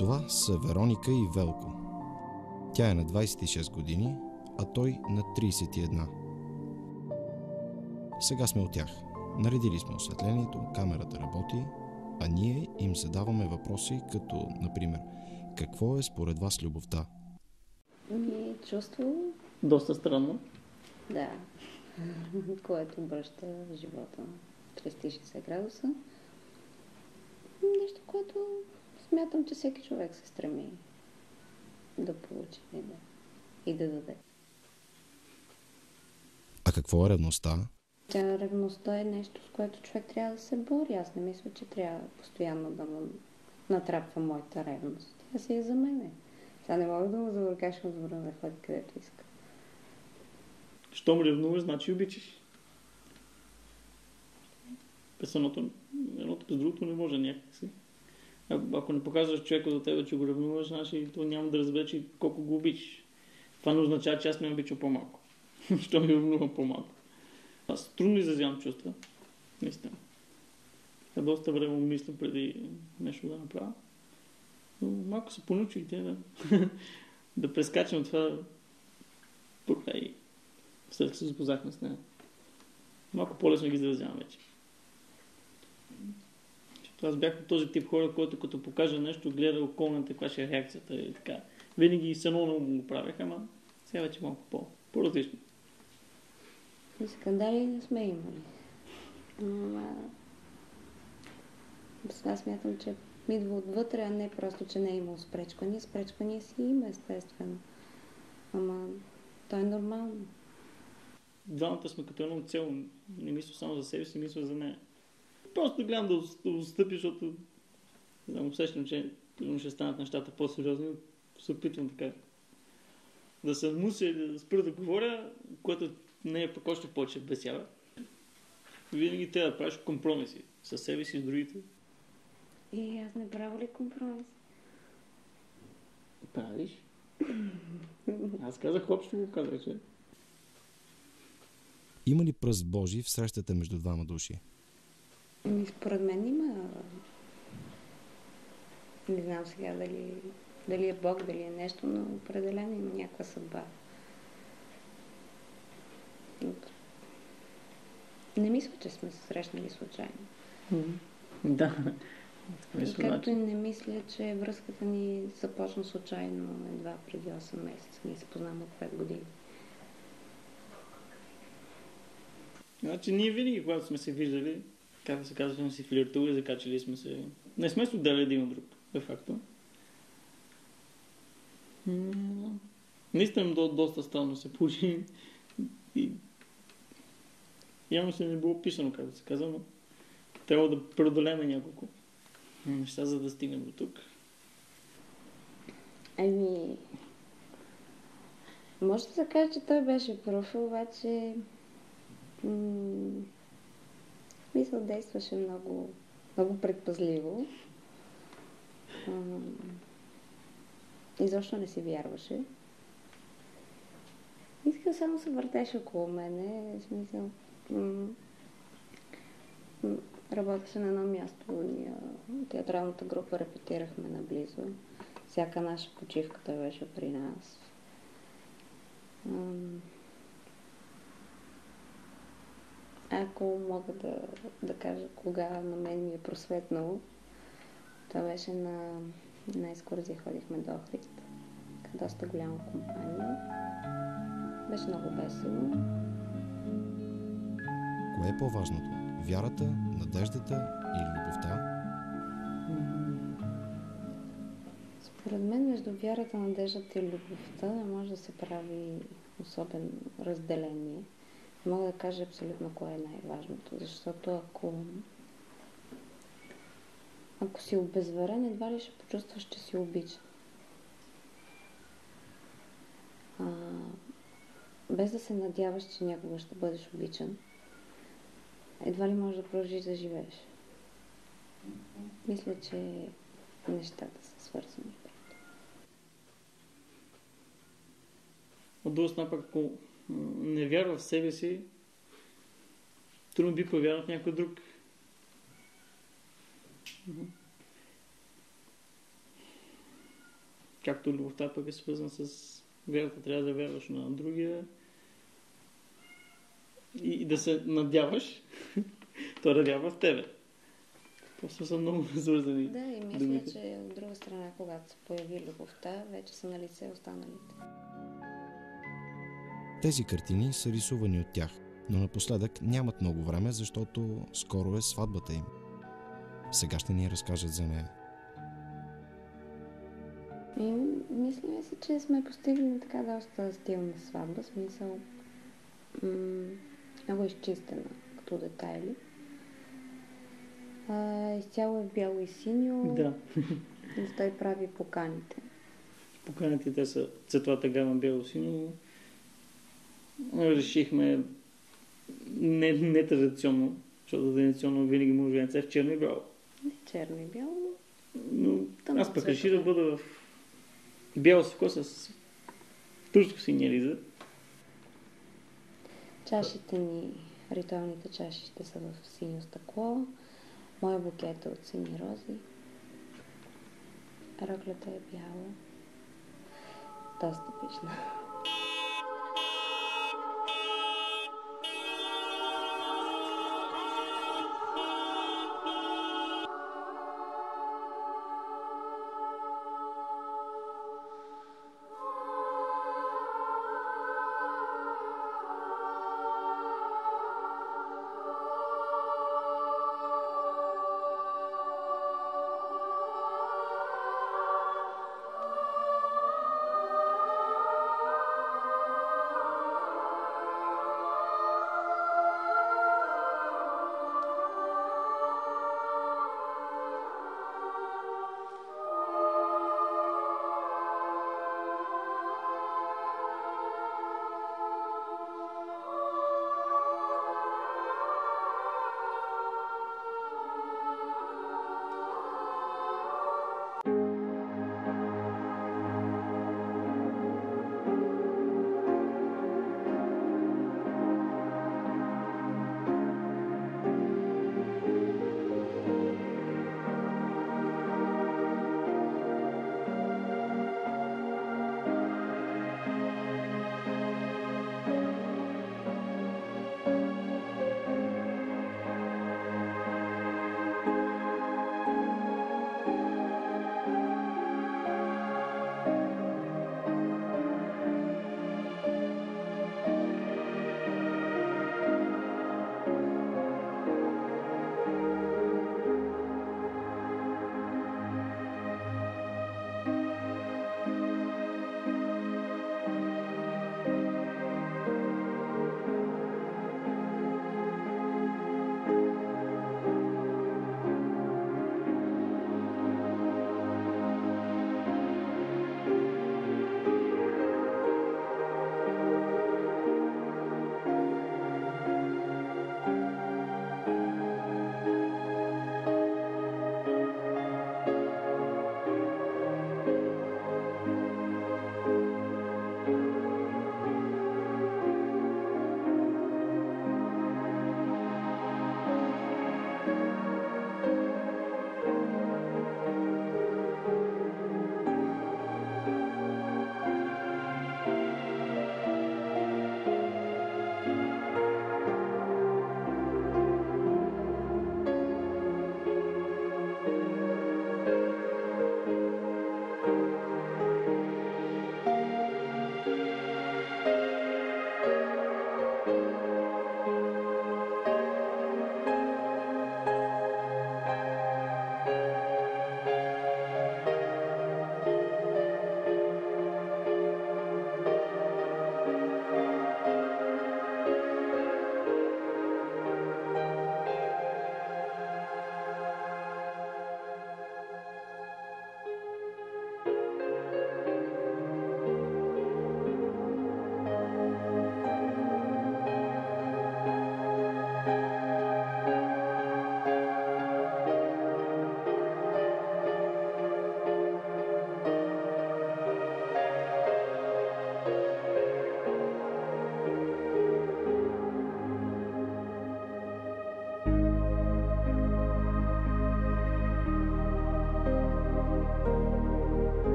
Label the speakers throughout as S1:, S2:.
S1: Това са Вероника и Велко. Тя е на 26 години, а той на 31. Сега сме от тях. Наредили сме осветлението, камерата работи, а ние им задаваме въпроси, като, например, какво е според вас любовта?
S2: Чувство.
S3: Доста странно.
S2: Да. Което обръща живота на 360 градуса. Нещо, което смятам, че всеки човек се стреми да получи и да даде.
S1: А какво е ревността?
S2: Ревността е нещо, с което човек трябва да се бори. Аз не мисля, че трябва постоянно да му натрапва моята ревност. Тя си е за мене. Сега не мога да му забъркаш отбора да ходи където иска.
S3: Щом ревнуваш, значи обичаш. Едното без другото не може някакси. Ако не показваш човека за тебе, че го ревнуваш, значи то няма да разбере, че колко го обичаш. Това не означава, че аз не обичам по-малко. Що ми ревнувам по-малко. Аз трудно изразявам чувства. Наистина. Доста време мисля преди нещо да направя. Но малко се понучих те да прескачам това и след като се запознахме с нея. Малко по-лесно ги изразявам вече. Аз бях от този тип хора, който като покажа нещо, гледа околната каква ще е реакцията и така. Винаги с едно го правех, ама сега вече малко по-различно.
S2: И скандали не сме имали. Сега смятам, че идва отвътре, а не просто, че не е имало спречкания. Спречкания си има, естествено. Ама то е нормално.
S3: Двамата сме като едно цяло. Не мисля само за себе си, мисля за нея. Просто гледам да отстъпи, защото усещам, че ще станат нещата по-сериозни. Се опитвам така да се муся и да спра да говоря, което не е пък още повече бесява. Винаги трябва да правиш компромиси със себе си и с другите.
S2: И аз не правя ли компромис?
S3: Правиш? Аз казах общо го казах, че.
S1: Има ли пръст Божий в срещата между двама души?
S2: Според мен има. Не знам сега дали е Бог, дали е нещо, но определено има някаква съдба. Не мисля, че сме се срещнали случайно.
S3: Да.
S2: И както и не мисля, че връзката ни започна случайно едва преди 8 месеца. Ние се познаваме от 5 години.
S3: Значи ние винаги, когато сме се виждали, как се казва, сме си флиртували, закачали сме се. Не сме се отделяли един от друг, де факто. Наистина доста странно се получи и явно се не било писано, как да се казва, но трябва да преодолеме няколко неща, за да стигнем до тук.
S2: Може да се каже, че той беше пръв, обаче мисля, действаше много, много предпазливо. Изобщо не си вярваше. Искал само се въртеше около мене. В смисъл, работеше на едно място. Ние, театралната група, репетирахме наблизо. Всяка наша почивка той беше при нас. Ако мога да кажа кога на мен ми е просветнало, това беше на екскурзия, ходихме до Охрид. Доста голяма компания. Беше много весело.
S1: Кое е по-важното? Вярата, надеждата или любовта?
S2: Според мен между вярата, надеждата и любовта не може да се прави особено разделение. Мога да кажа абсолютно кое е най-важното, защото ако си обезверен, едва ли ще почувстваш, че си обичан. Без да се надяваш, че някога ще бъдеш обичан, едва ли можеш да продължиш да живееш. Мисля, че нещата са свързани.
S3: От друга страна, пък ако не вярва в себе си, трудно би повярвал в някой друг. както любовта пък е свързана с вярата. Трябва да вярваш на другия и да се надяваш той да вярва в тебе. Просто са много свързани.
S2: Да, и мисля, че от друга страна, когато се появи любовта, вече са налице останалите.
S1: Тези картини са рисувани от тях, но напоследък нямат много време, защото скоро е сватбата им. Сега ще ни разкажат за нея.
S2: И мисля си, че сме постигнали така доста стилна сватба, смисъл много изчистена като детайли. Изцяло е в бяло и синьо.
S3: Да.
S2: И той прави поканите.
S3: Поканите, те са цветовата гама бяло-синьо. Решихме не традиционно, защото традиционно винаги може венце в черно и бяло.
S2: Не черно и бяло,
S3: но аз пък реших да бъда в бяло стъкло с турско синя риза.
S2: Чашите ни, ритуалните чаши ще са в синьо стъкло. Моя букет е от сини рози. Роклята е бяла. Доста пишна.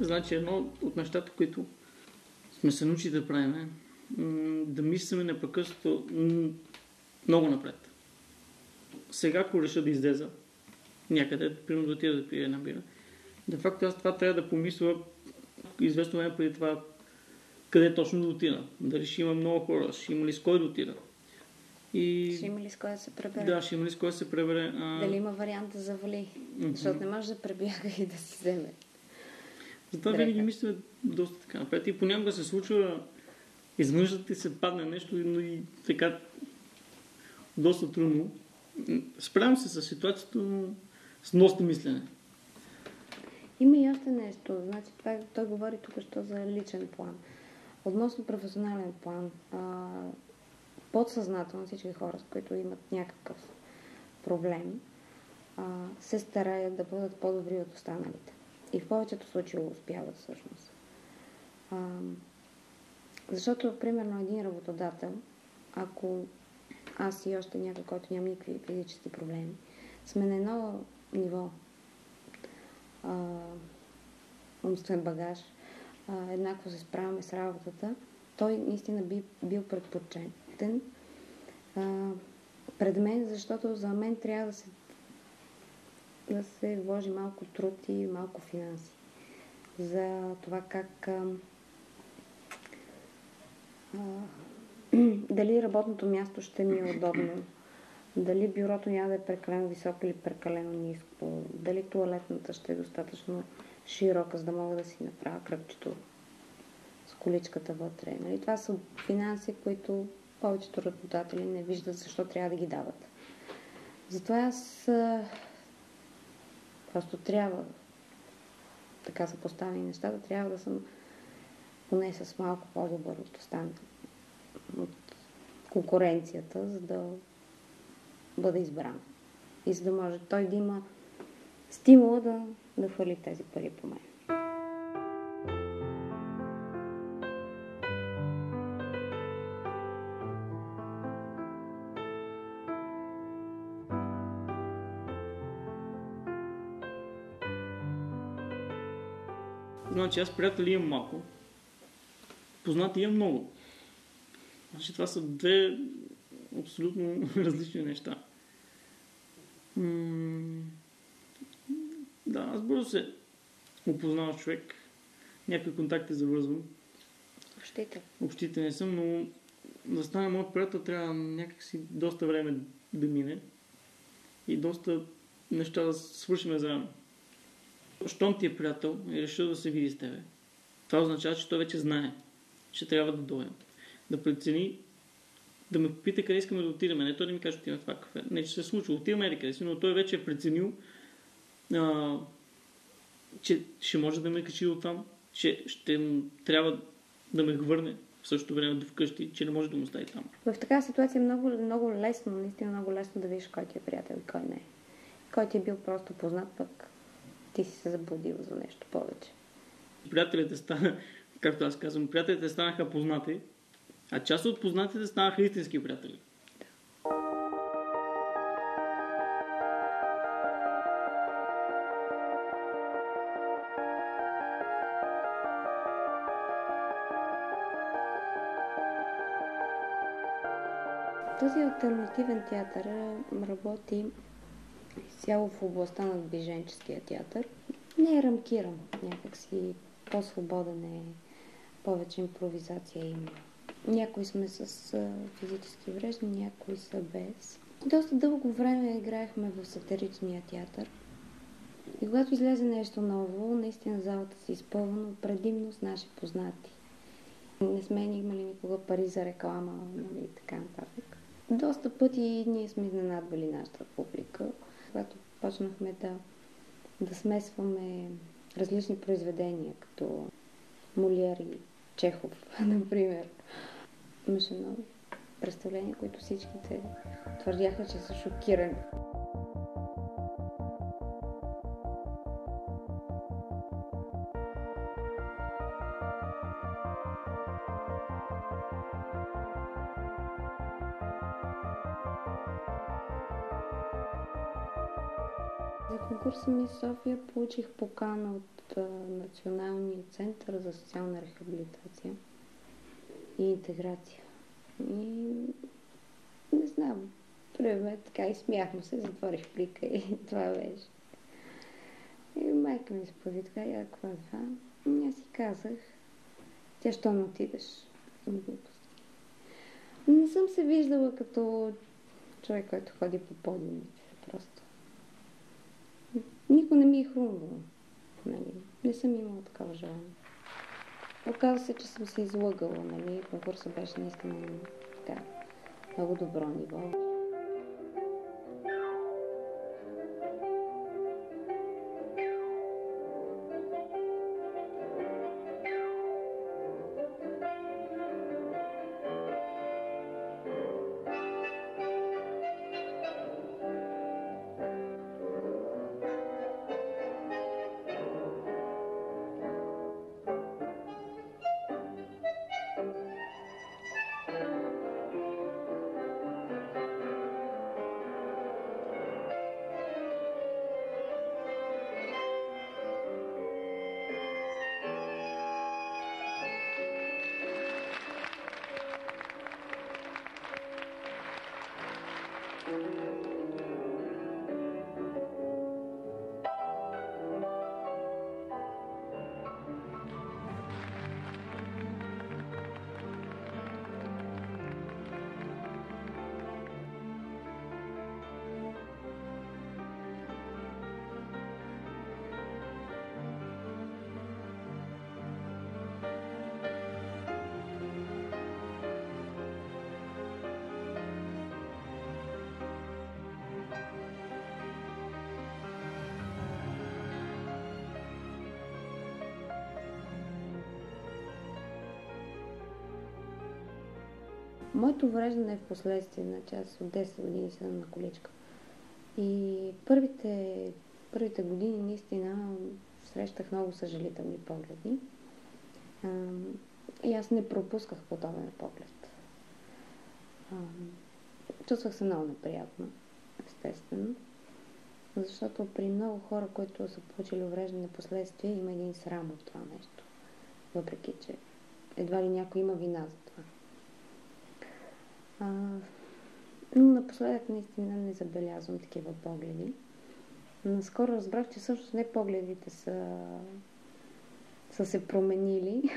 S3: Значи едно от нещата, които сме се научили да правим, да мислиме непрекъснато много напред. Сега, ако реша да излеза някъде, примерно да отида да пия една бира, де факто аз това трябва да помисля известно време преди това къде точно да отида. Дали ще има много хора, ще има ли с кой да отида.
S2: Ще има ли с кой да се пребере?
S3: Да, ще има ли с кой да се пребере.
S2: Дали има вариант да завали? Защото не може да пребяга и да си вземе.
S3: Затова винаги мисля доста така напред. И понякога се случва изведнъж да ти се падне нещо, но и така доста трудно. Справям се с ситуацията, но с доста мислене.
S2: Има и още нещо. Значи, той говори тук що за личен план. Относно професионален план, подсъзнателно всички хора, с които имат някакъв проблем, се стараят да бъдат по-добри от останалите. И в повечето случаи успяват всъщност. Защото, примерно, един работодател, ако аз и още някой, който няма никакви физически проблеми, сме на едно ниво умствен багаж, еднакво се справяме с работата, той наистина би бил предпочетен пред мен, защото за мен трябва да се вложи малко труд и малко финанси. За това как дали работното място ще ми е удобно, дали бюрото няма да е прекалено високо или прекалено ниско, дали тоалетната ще е достатъчно широка, за да мога да си направя кръгчето с количката вътре. Нали? Това са финанси, които повечето работодатели не виждат защо трябва да ги дават. Затова аз просто трябва, така са поставени нещата, трябва да съм поне с малко по-добър от останалите, от конкуренцията, за да бъда избран. И за да може той да има стимула да хвърли тези пари по мен.
S3: Значи аз приятели имам малко, познати имам много. Значи това са две абсолютно различни неща. Да, аз бързо се опознавам човек. Някакви контакти завързвам. Общите не съм, но да стане моят приятел трябва някакси доста време да мине и доста неща да свършим заедно. Щом ти е приятел и решил да се види с тебе, това означава, че той вече знае, че трябва да дойде. Да прецени, да ме попита къде искаме да отидем. Не той да ми каже, отиваме в това кафе. Не, че се случва. Отиваме къде си, но той вече е преценил, че ще може да ме качи от там, че ще трябва да ме върне в същото време до вкъщи, че не може да му остави там.
S2: В такава ситуация е много, много лесно, наистина много лесно да видиш кой ти е приятел и кой не е. Кой ти е бил просто познат, пък ти си се заблудил за нещо повече.
S3: Приятелите станаха, както аз казвам, приятелите станаха познати, а част от познатите станаха истински приятели.
S2: Този алтернативен театър работи изцяло в областта на движенческия театър. Не е рамкиран, някакси по-свободен е, повече импровизация има. Някои сме с физически увреждания, някои са без. Доста дълго време играехме в сатиричния театър. И когато излезе нещо ново, наистина залата се изпълва, предимно с наши познати. Не сме имали никога пари за реклама, нали, и така нататък. Доста пъти ние сме изненадвали нашата публика. Когато почнахме да смесваме различни произведения, като Молиер и Чехов, например. Имаше много представления, които всичките твърдяха, че са шокирани. За конкурса Мис София получих покана от от Националния център за социална рехабилитация и интеграция. И не знам, първият така изсмяхме се, затворих плика и това беше. И майка ми се появи така, какво е това? И аз си казах, тя що не отидеш? Не съм се виждала като човек, който ходи по подиумите. Просто. Никой не ми е хрумвал. Нали? Не съм имала такова желание. Оказва се, че съм се излъгала. Нали? Конкурсът беше наистина така, много добро ниво. Моето увреждане е в последствие, значи аз от 10 години съм на количка. И първите години наистина срещах много съжалителни погледи. И аз не пропусках подобен поглед. Чувствах се много неприятно, естествено. Защото при много хора, които са получили увреждане последствие, има един срам от това нещо. Въпреки, че едва ли някой има вина за това. Но напоследък наистина не забелязвам такива погледи. Наскоро разбрах, че всъщност не погледите са се променили,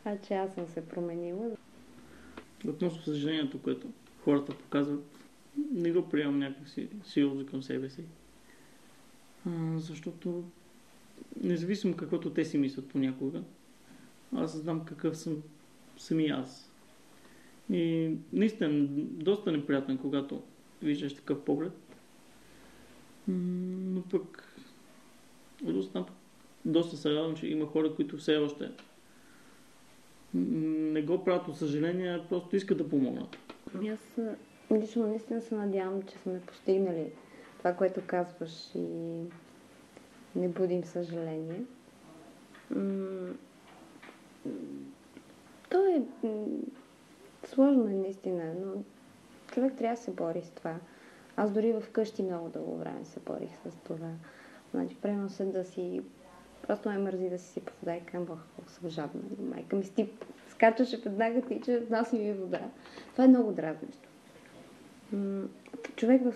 S2: а че аз съм се променила.
S3: Относно съжалението, което хората показват, не го приемам някакси сериозно към себе си. Защото независимо каквото те си мислят понякога, аз знам какъв съм сами аз. И наистина доста неприятно е, когато виждаш такъв поглед. Но пък доста се радвам, че има хора, които все още не го правят от съжаление, а просто искат да помогнат.
S2: Аз лично наистина се надявам, че сме постигнали това, което казваш и не будим съжаление. То е сложно е наистина, но човек трябва да се бори с това. Аз дори вкъщи много дълго време се борих с това. Значи, примерно се да си... Просто ме мързи да си сипа вода и към колко съм жадна. Майка ми скачаше веднага, тича, носи ми вода. Това е много дразнещо. Човек в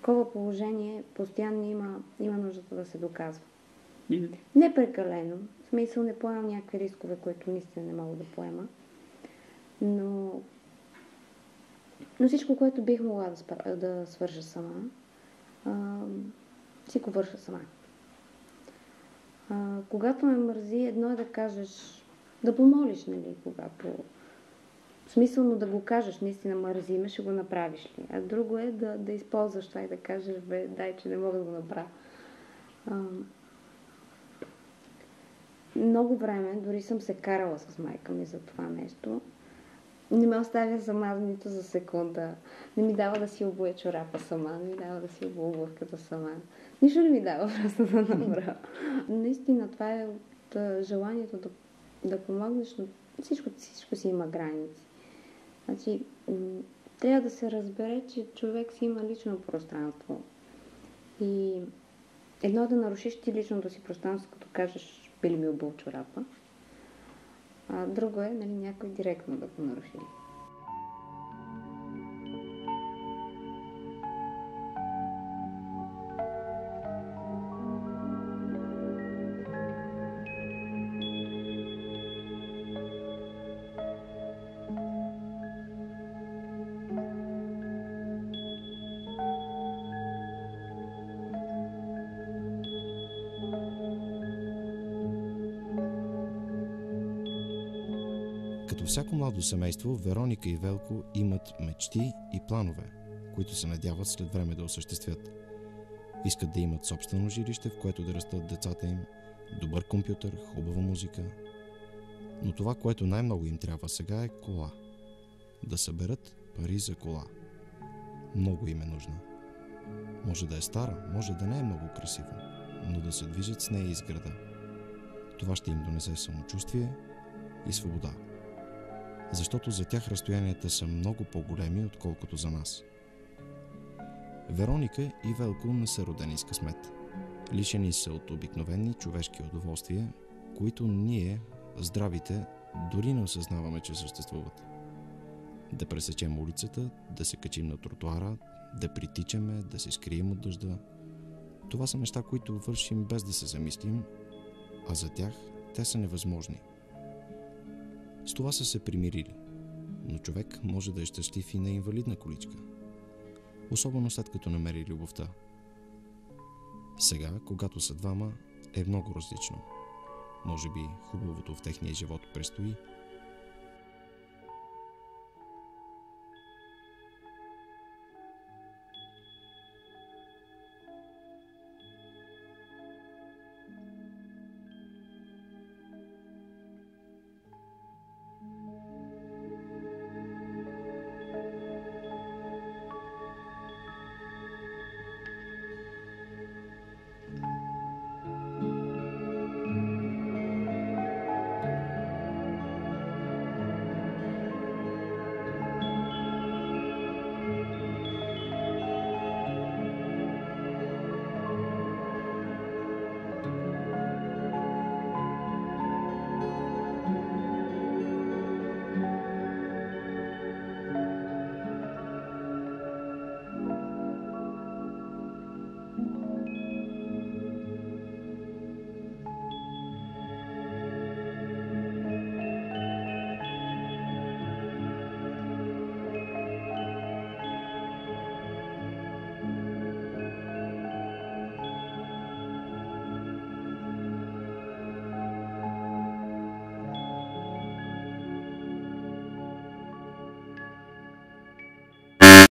S2: такова положение постоянно има нуждата да се доказва. Не прекалено. В смисъл не поемам някакви рискове, които наистина не мога да поема. Но всичко, което бих могла да свърша сама, си го върша сама. Когато ме мързи, едно е да кажеш, да помолиш, нали, когато смислено да го кажеш, наистина мързи ме, ще го направиш ли. А друго е да използваш това и да кажеш, дай, че не мога да го направя. Много време, дори съм се карала с майка ми за това нещо. Не ме оставя сама нито за секунда. Не ми дава да си обуя чорапа сама, не ми дава да си обуя обувката сама. Нищо не ми дава просто да направя. Наистина, това е от желанието да помогнеш, но всичко си има граници. Значи, трябва да се разбере, че човек си има лично пространство. И едно е да нарушиш ти личното си пространство, като кажеш били ми обул чорапа, а друго е, нали, някой директно да го нарушили.
S1: Като всяко младо семейство, Вероника и Велко имат мечти и планове, които се надяват след време да осъществят. Искат да имат собствено жилище, в което да растат децата им, добър компютър, хубава музика. Но това, което най-много им трябва сега, е кола. Да съберат пари за кола. Много им е нужна. Може да е стара, може да не е много красива, но да се движат с нея из града. Това ще им донесе самочувствие и свобода. Защото за тях разстоянията са много по-големи, отколкото за нас. Вероника и Велко не са родени с късмет. Лишени са от обикновени човешки удоволствия, които ние, здравите, дори не осъзнаваме, че съществуват. Да пресечем улицата, да се качим на тротуара, да притичаме, да се скрием от дъжда. Това са неща, които вършим без да се замислим, а за тях те са невъзможни. С това са се примирили, но човек може да е щастлив и на инвалидна количка. Особено след като намери любовта. Сега, когато са двама, е много различно. Може би хубавото в техния живот предстои,